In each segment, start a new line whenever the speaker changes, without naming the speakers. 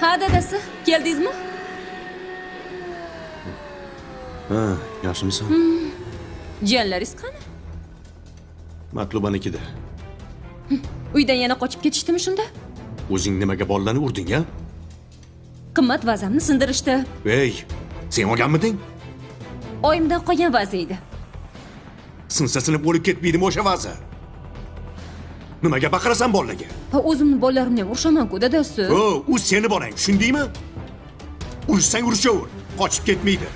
Ha dadasi, keldingizmi?
Ha, yaxshimisan?
Jiyanlaringiz qani?
Matlubanikida.
Uydan yana qochib ketishdimi shunda?
O'zing nimaga bolalarni urding, a?
Qimmat vazamni sindirishdi.
Ey, sen olganmiding?
Oyimdan qolgan vaza edi.
Sinsa sinib o'lib ketmaydimi o'sha vaza? Nimaga baqirasan bolalarga?
Ha, o'zimni bolalarimni ham urishaman-ku dadasi.
U seni bolang, tushundingmi? Urishsang urishaver, qochib ketmaydi.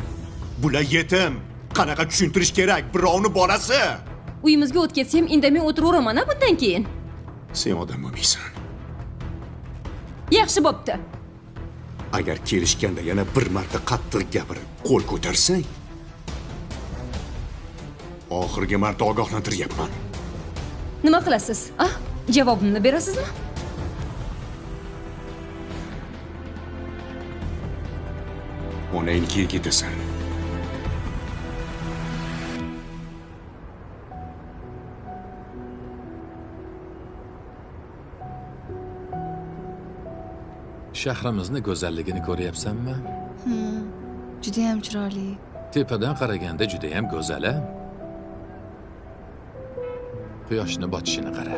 Bular yetim. Qanaqa tushuntirish kerak birovni bolasi?
Uyimizga o't ketsa ham indamay o'tiraveraman-a bundan keyin.
Sen odam bo'lmaysan.
Yaxshi bo'pti.
Agar kelishganda yana bir marta qattiq gapirib, qo'l ko'tarsang, oxirgi marta ogohlantiryapman.
Nima qilasiz? Javobimni berasizmi?
Onangnikiga ketasan.
Shahrimizni go'zalligini ko'ryapsanmi?
Juda ham chiroyli.
Tepadan qaraganda juda ham go'zal-a? Quyoshni botishini qara.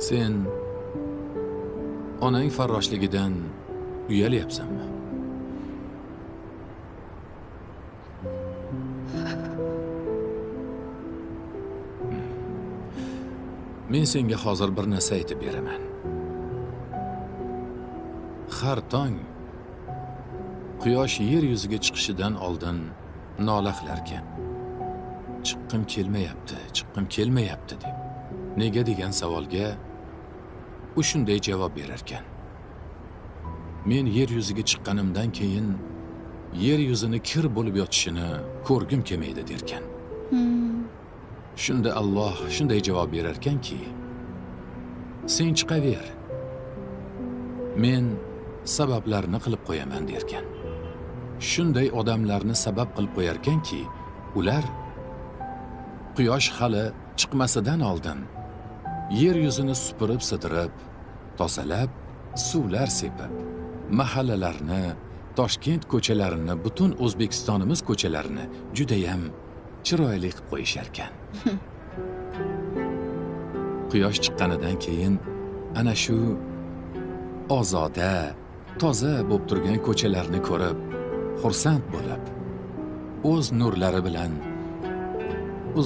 Sen onang farroshligidan uyalyapsanmi? Men senga hozir bir narsa aytib beraman. Har tong quyosh yer yuziga chiqishidan oldin nola qilarkan. Chiqqim kelmayapti deb. Nega degan savolga u shunday javob berarkan. Men yer yuziga chiqqanimdan keyin yer yuzini kir bo'lib yotishini ko'rgim kelmaydi derkan. Shunda Alloh shunday javob berarkanki, sen chiqaver. Men sabablarni qilib qo'yaman derkan. Shunday odamlarni sabab qilib qo'yarkanki, ular quyosh hali chiqmasidan oldin yer yuzini supurib sidirib, tozalab, suvlar sepib, mahallalarni, Toshkent ko'chalarini, butun O'zbekistonimiz ko'chalarini juda ham chiroyli qilib qo'yishar ekan. Quyosh chiqqanidan keyin ana shu ozoda, toza bo'lib turgan ko'chalarni ko'rib, xursand bo'lib, o'z nurlari bilan